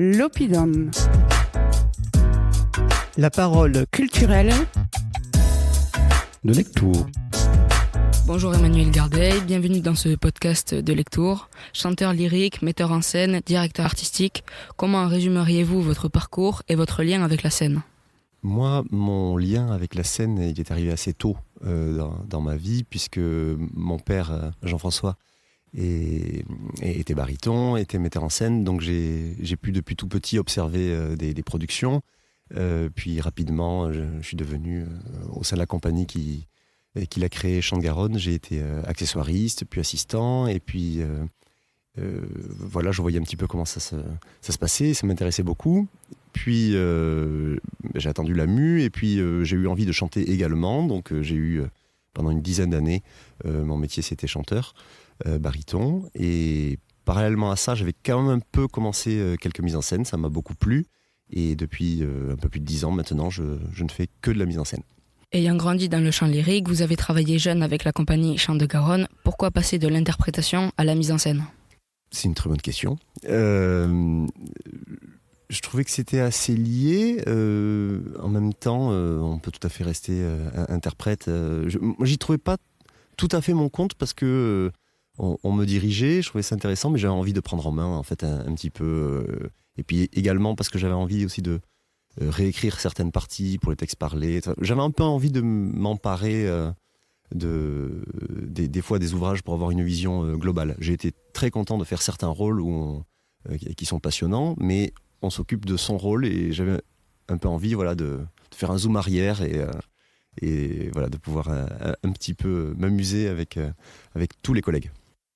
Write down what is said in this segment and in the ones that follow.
l'Oppidum. La parole culturelle de Lectoure. Bonjour Emmanuel Gardeil, bienvenue dans ce podcast de Lectoure. Chanteur lyrique, metteur en scène, directeur artistique, comment résumeriez-vous votre parcours et votre lien avec la scène ? Moi, mon lien avec la scène, il est arrivé assez tôt dans ma vie, puisque mon père, Jean-François, était baryton, était metteur en scène, donc j'ai pu depuis tout petit observer des productions. Puis rapidement, je suis devenu, au sein de la compagnie qu'il a créé Chant de Garonne, j'ai été accessoiriste, puis assistant, et puis voilà, je voyais un petit peu comment ça se passait, ça m'intéressait beaucoup. Puis j'ai attendu la mue, et puis j'ai eu envie de chanter également, donc j'ai eu pendant une dizaine d'années, mon métier c'était chanteur, baryton, et parallèlement à ça, j'avais quand même un peu commencé quelques mises en scène, ça m'a beaucoup plu, et depuis un peu plus de 10 ans maintenant, je ne fais que de la mise en scène. Ayant grandi dans le chant lyrique, vous avez travaillé jeune avec la compagnie Chant de Garonne. Pourquoi passer de l'interprétation à la mise en scène ? C'est une très bonne question. Je trouvais que c'était assez lié. En même temps, on peut tout à fait rester interprète. Moi, j'y trouvais pas tout à fait mon compte parce que on me dirigeait. Je trouvais ça intéressant, mais j'avais envie de prendre en main en fait un petit peu. Et puis également parce que j'avais envie aussi de réécrire certaines parties pour les textes parlés. J'avais un peu envie de m'emparer des fois des ouvrages pour avoir une vision globale. J'ai été très content de faire certains rôles qui sont passionnants, mais on s'occupe de son rôle et j'avais un peu envie de faire un zoom arrière et voilà, de pouvoir un petit peu m'amuser avec tous les collègues.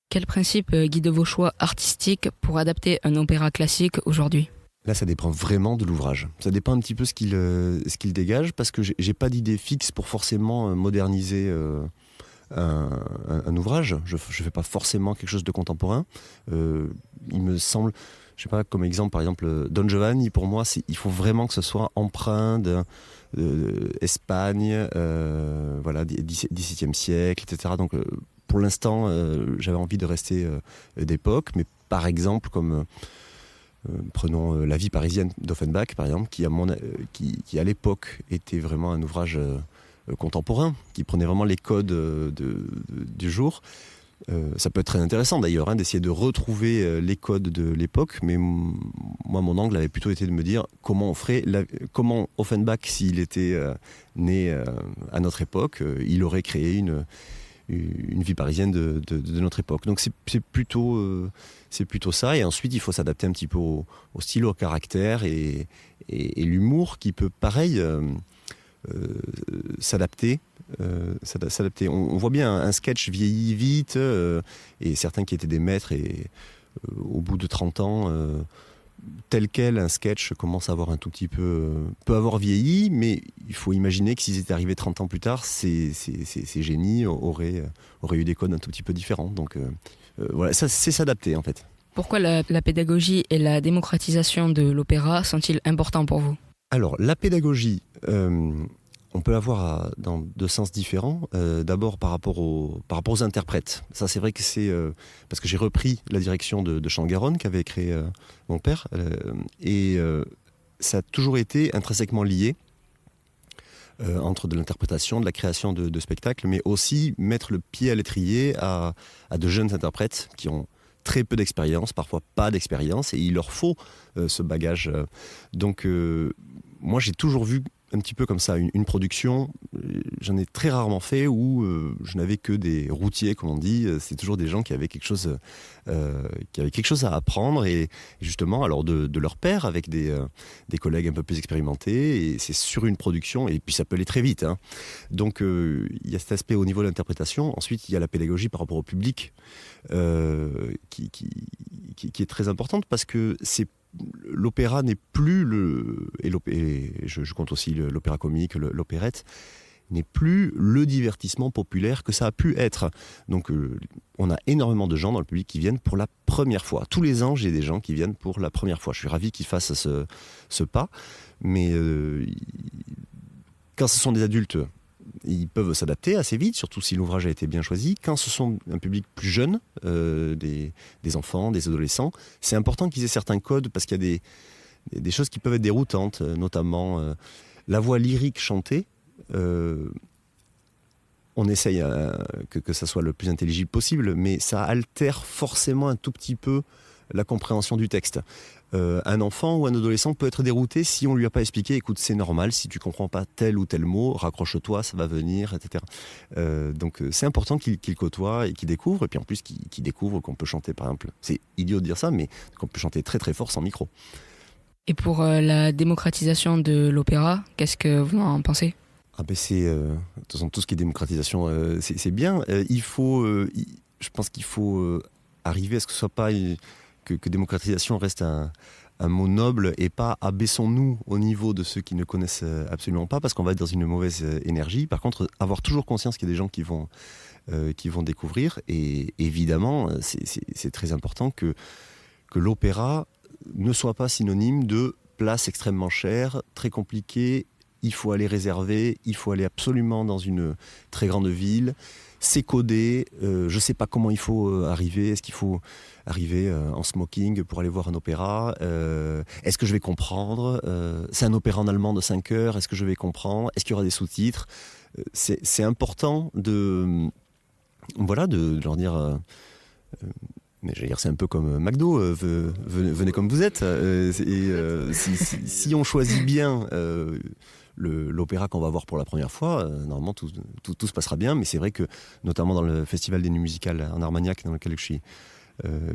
Quels principes guident vos choix artistiques pour adapter un opéra classique aujourd'hui ? Là, ça dépend vraiment de l'ouvrage. Ça dépend un petit peu ce qu'il dégage, parce que j'ai pas d'idée fixe pour forcément moderniser un ouvrage. Je fais pas forcément quelque chose de contemporain. Il me semble, je sais pas, comme exemple, par exemple, Don Giovanni, pour moi, il faut vraiment que ce soit empreint d'Espagne, voilà, XVIIe siècle, etc. Donc, pour l'instant, j'avais envie de rester d'époque, mais par exemple, comme... prenons La vie parisienne d'Offenbach, par exemple, qui à l'époque était vraiment un ouvrage contemporain, qui prenait vraiment les codes du jour. Ça peut être très intéressant d'ailleurs, d'essayer de retrouver les codes de l'époque, mais moi, mon angle avait plutôt été de me dire comment Offenbach, s'il était né à notre époque, il aurait créé une vie parisienne de notre époque. Donc c'est plutôt ça, et ensuite il faut s'adapter un petit peu au style, au caractère et l'humour qui peut pareil s'adapter. On voit bien un sketch vieillit vite, et certains qui étaient des maîtres et au bout de 30 ans tel quel, un sketch commence à avoir un tout petit peu... peut avoir vieilli, mais il faut imaginer que s'ils étaient arrivés 30 ans plus tard, ces génies auraient eu des codes un tout petit peu différents. Donc voilà, ça c'est s'adapter en fait. Pourquoi la pédagogie et la démocratisation de l'opéra sont-ils importants pour vous ? Alors, la pédagogie, on peut l'avoir dans deux sens différents. D'abord par rapport aux interprètes. Ça, c'est vrai que c'est... parce que j'ai repris la direction de Chant de Garonne qu'avait créé mon père. Et ça a toujours été intrinsèquement lié entre de l'interprétation, de la création de spectacles, mais aussi mettre le pied à l'étrier à de jeunes interprètes qui ont très peu d'expérience, parfois pas d'expérience, et il leur faut ce bagage. Donc moi, j'ai toujours vu un petit peu comme ça une production. J'en ai très rarement fait où je n'avais que des routiers, comme on dit. C'est toujours des gens qui avaient quelque chose à apprendre, et justement alors de leur père, avec des collègues un peu plus expérimentés, et c'est sur une production, et puis ça peut aller très vite. Donc il y a cet aspect au niveau de l'interprétation. Ensuite, il y a la pédagogie par rapport au public qui est très importante, parce que l'opéra n'est plus et je compte aussi l'opéra comique, l'opérette, n'est plus le divertissement populaire que ça a pu être. Donc on a énormément de gens dans le public qui viennent pour la première fois. Tous les ans, j'ai des gens qui viennent pour la première fois. Je suis ravi qu'ils fassent ce pas, mais quand ce sont des adultes ils peuvent s'adapter assez vite, surtout si l'ouvrage a été bien choisi. Quand ce sont un public plus jeune, des enfants, des adolescents, c'est important qu'ils aient certains codes parce qu'il y a des choses qui peuvent être déroutantes, notamment la voix lyrique chantée. On essaye que ça soit le plus intelligible possible, mais ça altère forcément un tout petit peu la compréhension du texte. Un enfant ou un adolescent peut être dérouté si on lui a pas expliqué, écoute, c'est normal, si tu comprends pas tel ou tel mot, raccroche-toi, ça va venir, etc. Donc c'est important qu'il côtoie et qu'il découvre, et puis en plus qu'il découvre qu'on peut chanter, par exemple, c'est idiot de dire ça, mais qu'on peut chanter très très fort sans micro. Et pour la démocratisation de l'opéra, qu'est-ce que vous en pensez ? C'est de toute façon, tout ce qui est démocratisation, c'est bien. Je pense qu'il faut arriver à ce que ce soit pas que démocratisation reste un mot noble et pas abaissons-nous au niveau de ceux qui ne connaissent absolument pas, parce qu'on va être dans une mauvaise énergie. Par contre, avoir toujours conscience qu'il y a des gens qui vont découvrir, et évidemment, c'est très important que l'opéra ne soit pas synonyme de place extrêmement chère, très compliquée. Il faut aller réserver, il faut aller absolument dans une très grande ville, c'est codé, je ne sais pas comment il faut arriver, est-ce qu'il faut arriver en smoking pour aller voir un opéra, est-ce que je vais comprendre, c'est un opéra en allemand de 5 heures, est-ce que je vais comprendre, est-ce qu'il y aura des sous-titres, c'est important de leur dire... mais j'allais dire, c'est un peu comme McDo, venez comme vous êtes. Si on choisit bien l'opéra qu'on va voir pour la première fois, normalement tout se passera bien. Mais c'est vrai que, notamment dans le Festival des Nuits Musicales en Armagnac, dans lequel je suis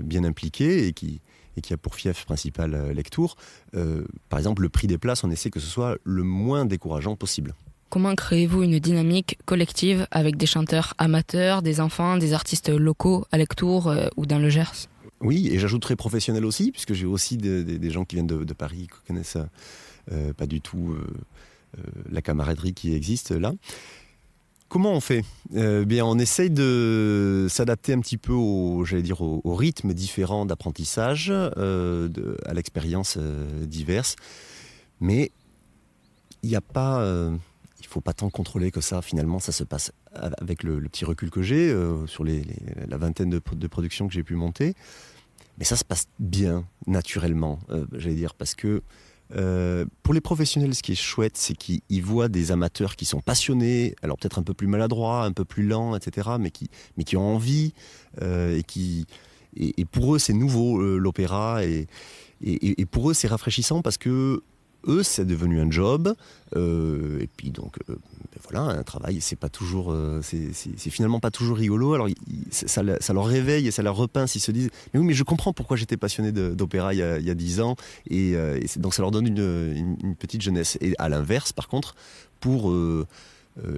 bien impliqué et qui a pour fief principal Lectoure, par exemple, le prix des places, on essaie que ce soit le moins décourageant possible. Comment créez-vous une dynamique collective avec des chanteurs amateurs, des enfants, des artistes locaux à Lectoure ou dans le Gers ? Oui, et j'ajouterai professionnels aussi, puisque j'ai aussi des gens qui viennent de Paris, qui connaissent pas du tout la camaraderie qui existe là. Comment on fait ? On essaye de s'adapter un petit peu au rythme différent d'apprentissage, à l'expérience diverse, mais il n'y a pas... il ne faut pas tant contrôler que ça. Finalement, ça se passe avec le petit recul que j'ai sur la vingtaine de productions que j'ai pu monter. Mais ça se passe bien, naturellement, parce que pour les professionnels, ce qui est chouette, c'est qu'ils voient des amateurs qui sont passionnés, alors peut-être un peu plus maladroits, un peu plus lents, etc., mais qui ont envie, et pour eux, c'est nouveau, l'opéra, et pour eux, c'est rafraîchissant parce que eux, c'est devenu un job, et puis donc, un travail, c'est pas toujours, c'est finalement pas toujours rigolo. Alors, ça leur réveille et ça leur repince. Ils se disent, mais oui, mais je comprends pourquoi j'étais passionné d'opéra il y a 10 ans, et donc ça leur donne une petite jeunesse. Et à l'inverse, par contre, pour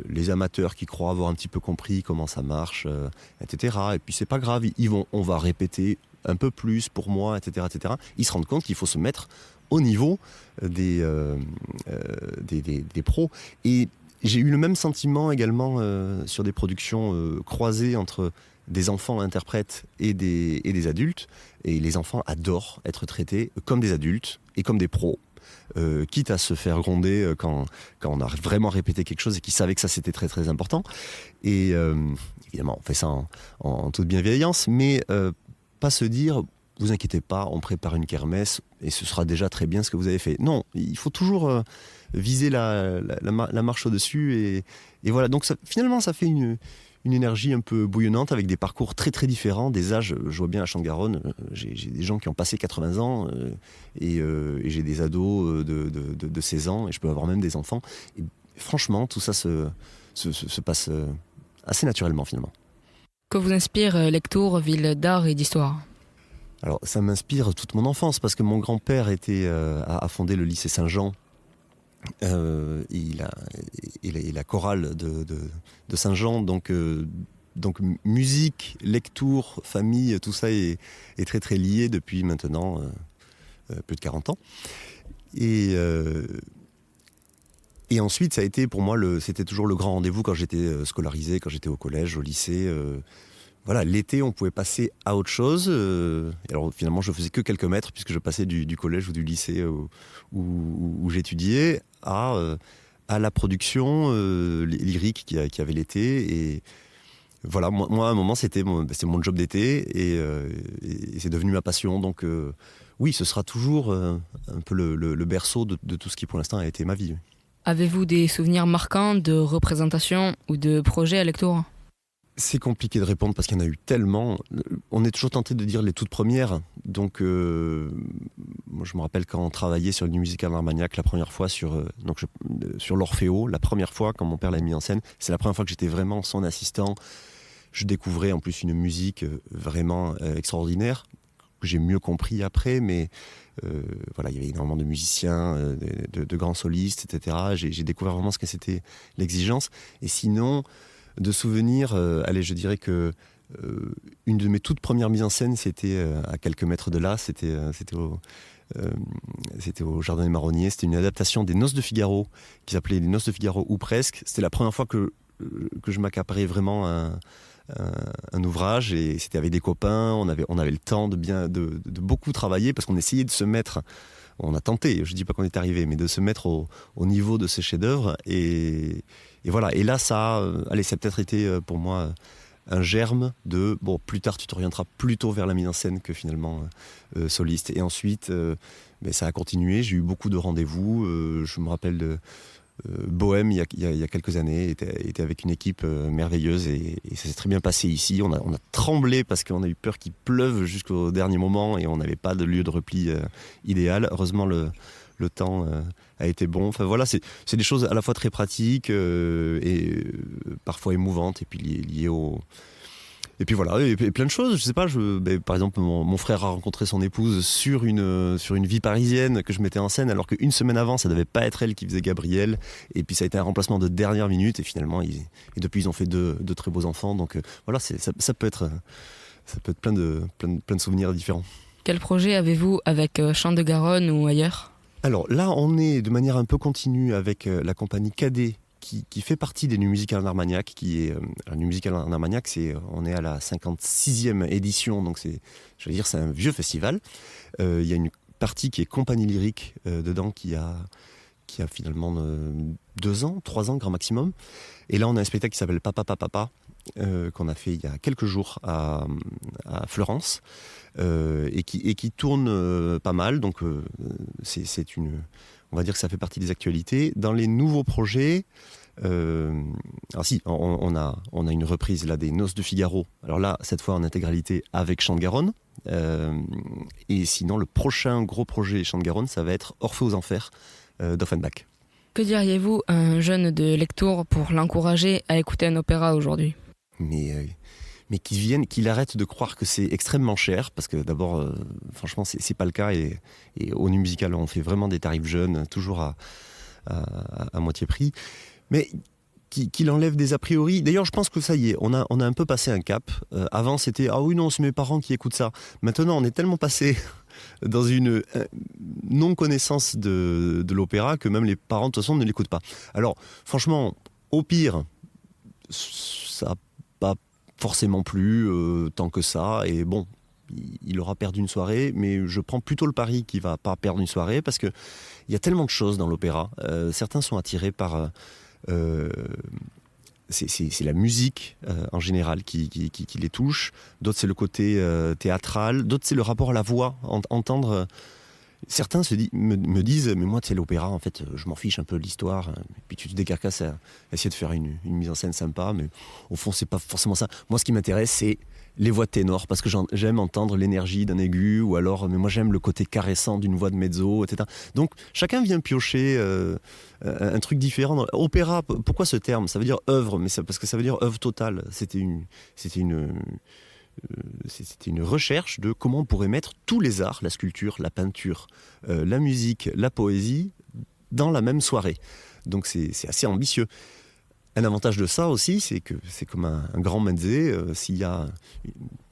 les amateurs qui croient avoir un petit peu compris comment ça marche, etc. Et puis c'est pas grave, on va répéter un peu plus pour moi, etc., etc. Ils se rendent compte qu'il faut se mettre au niveau des pros. Et j'ai eu le même sentiment également sur des productions croisées entre des enfants interprètes et des adultes. Et les enfants adorent être traités comme des adultes et comme des pros. Quitte à se faire gronder quand on a vraiment répété quelque chose et qu'ils savaient que ça c'était très très important. Et évidemment on fait ça en toute bienveillance, mais pas se dire vous inquiétez pas, on prépare une kermesse et ce sera déjà très bien ce que vous avez fait. Non, il faut toujours viser la marche au-dessus, et voilà. Donc finalement ça fait une énergie un peu bouillonnante avec des parcours très très différents, des âges. Je vois bien à Champ-de-Garonne, j'ai des gens qui ont passé 80 ans et j'ai des ados de 16 ans, et je peux avoir même des enfants. Et franchement, tout ça se passe assez naturellement finalement. Que vous inspire Lectoure, ville d'art et d'histoire ? Alors ça m'inspire toute mon enfance, parce que mon grand-père a fondé le lycée Saint-Jean. Il a la chorale de Saint-Jean, donc musique, Lectoure, famille, tout ça est très très lié depuis maintenant plus de 40 ans. Et ensuite, ça a été pour moi, c'était toujours le grand rendez-vous quand j'étais scolarisé, quand j'étais au collège, au lycée. L'été, on pouvait passer à autre chose. Alors finalement, je faisais que quelques mètres, puisque je passais du collège ou du lycée où j'étudiais à à la production lyrique qui avait l'été. Et voilà, moi à un moment, c'était mon job d'été et c'est devenu ma passion. Donc oui, ce sera toujours un peu le berceau de tout ce qui pour l'instant a été ma vie. Avez-vous des souvenirs marquants de représentations ou de projets à Lectoure ? C'est compliqué de répondre parce qu'il y en a eu tellement. On est toujours tenté de dire les toutes premières. Donc, moi, je me rappelle quand on travaillait sur le New Musical Armagnac la première fois sur l'Orfeo, la première fois quand mon père l'a mis en scène, c'est la première fois que j'étais vraiment son assistant. Je découvrais en plus une musique vraiment extraordinaire que j'ai mieux compris après, mais voilà, il y avait énormément de musiciens, de grands solistes, etc. J'ai découvert vraiment ce que c'était l'exigence. Et sinon, de souvenirs, allez, je dirais que une de mes toutes premières mises en scène, c'était à quelques mètres de là, c'était au Jardin des Marronniers. C'était une adaptation des Noces de Figaro, qui s'appelait Les Noces de Figaro ou presque. C'était la première fois que je m'accaparais vraiment un ouvrage, et c'était avec des copains. On avait le temps de beaucoup travailler parce qu'on essayait de se mettre. On a tenté, je dis pas qu'on est arrivé, mais de se mettre au niveau de ces chefs-d'œuvre. Et voilà. Et là, ça a peut-être été pour moi un germe de bon, plus tard tu t'orienteras plutôt vers la mise en scène que finalement soliste. Et ensuite, ça a continué. J'ai eu beaucoup de rendez-vous. Je me rappelle de Bohème, il y a quelques années, était avec une équipe merveilleuse et ça s'est très bien passé ici. On a tremblé parce qu'on a eu peur qu'il pleuve jusqu'au dernier moment et on n'avait pas de lieu de repli idéal. Heureusement, le temps a été bon. Enfin voilà, c'est des choses à la fois très pratiques et parfois émouvantes et puis liées au... Et puis voilà, et plein de choses, je sais pas, par exemple mon frère a rencontré son épouse sur une vie parisienne que je mettais en scène, alors qu'une semaine avant ça devait pas être elle qui faisait Gabriel, et puis ça a été un remplacement de dernière minute, et finalement depuis ils ont fait deux très beaux enfants, donc voilà, ça peut être plein de souvenirs différents. Quel projet avez-vous avec Chant de Garonne ou ailleurs ? Alors là on est de manière un peu continue avec la compagnie Cadet, qui fait partie des New Musical Armagnac, qui est New Musical Armagnac, on est à la 56e édition, donc c'est un vieux festival. Il y a une partie qui est compagnie lyrique dedans qui a finalement 2 ans, 3 ans grand maximum. Et là on a un spectacle qui s'appelle Papa Papa qu'on a fait il y a quelques jours à Fleurance et qui tourne pas mal, donc on va dire que ça fait partie des actualités. Dans les nouveaux projets, alors si, on a une reprise là des Noces de Figaro. Alors là, cette fois en intégralité avec Chant de Garonne. Et sinon, le prochain gros projet Chant de Garonne, ça va être Orphée aux Enfers d'Offenbach. Que diriez-vous à un jeune de Lectoure pour l'encourager à écouter un opéra aujourd'hui ? Mais qu'il arrête de croire que c'est extrêmement cher, parce que d'abord, franchement, c'est pas le cas. Et au New Musical, on fait vraiment des tarifs jeunes, toujours à moitié prix. Mais qu'il enlève des a priori. D'ailleurs, je pense que ça y est, on a un peu passé un cap. Avant, c'était « Ah oui, non, c'est mes parents qui écoutent ça ». Maintenant, on est tellement passé dans une non-connaissance de l'opéra que même les parents, de toute façon, ne l'écoutent pas. Alors, franchement, au pire, ça n'a pas forcément plu tant que ça. Et bon, il aura perdu une soirée, mais je prends plutôt le pari qu'il ne va pas perdre une soirée parce qu'il y a tellement de choses dans l'opéra. Certains sont attirés par... c'est la musique en général qui les touche. D'autres, c'est le côté théâtral. D'autres, c'est le rapport à la voix. Entendre... Certains me disent, mais moi, tu sais, l'opéra, en fait, je m'en fiche un peu de l'histoire. Puis tu te décarcasses à essayer de faire une mise en scène sympa, mais au fond, c'est pas forcément ça. Moi, ce qui m'intéresse, c'est les voix de ténor, parce que j'aime entendre l'énergie d'un aigu, ou alors, mais moi, j'aime le côté caressant d'une voix de mezzo, etc. Donc, chacun vient piocher un truc différent. Opéra, pourquoi ce terme ? Ça veut dire œuvre, mais parce que ça veut dire œuvre totale. C'était une recherche de comment on pourrait mettre tous les arts, la sculpture, la peinture, la musique, la poésie, dans la même soirée. Donc c'est assez ambitieux. Un avantage de ça aussi, c'est que c'est comme un grand mezzé. S'il y a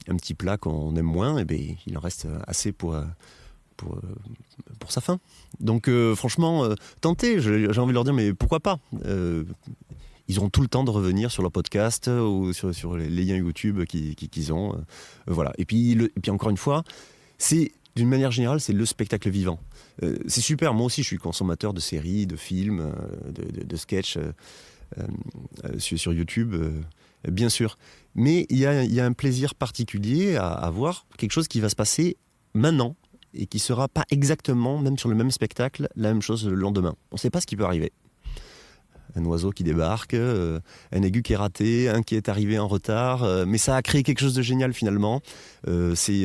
un petit plat qu'on aime moins, eh bien, il en reste assez pour sa fin. Donc franchement, tentez, j'ai envie de leur dire, mais pourquoi pas ils auront tout le temps de revenir sur leur podcast ou sur les liens YouTube qu'ils ont. Voilà. Et puis encore une fois, c'est d'une manière générale, c'est le spectacle vivant. C'est super, moi aussi je suis consommateur de séries, de films, de sketchs sur YouTube, bien sûr. Mais il y a un plaisir particulier à voir quelque chose qui va se passer maintenant et qui ne sera pas exactement, même sur le même spectacle, la même chose le lendemain. On ne sait pas ce qui peut arriver. Un oiseau qui débarque, un aigu qui est raté, un qui est arrivé en retard, mais ça a créé quelque chose de génial finalement. C'est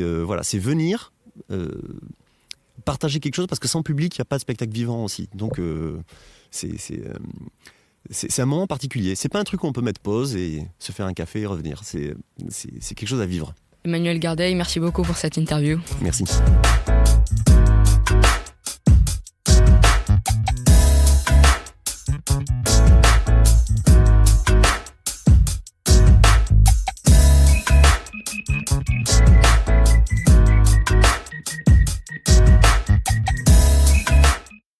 venir partager quelque chose, parce que sans public, il n'y a pas de spectacle vivant aussi. Donc c'est un moment particulier. C'est pas un truc où on peut mettre pause et se faire un café et revenir. C'est quelque chose à vivre. Emmanuel Gardeil, merci beaucoup pour cette interview. Merci.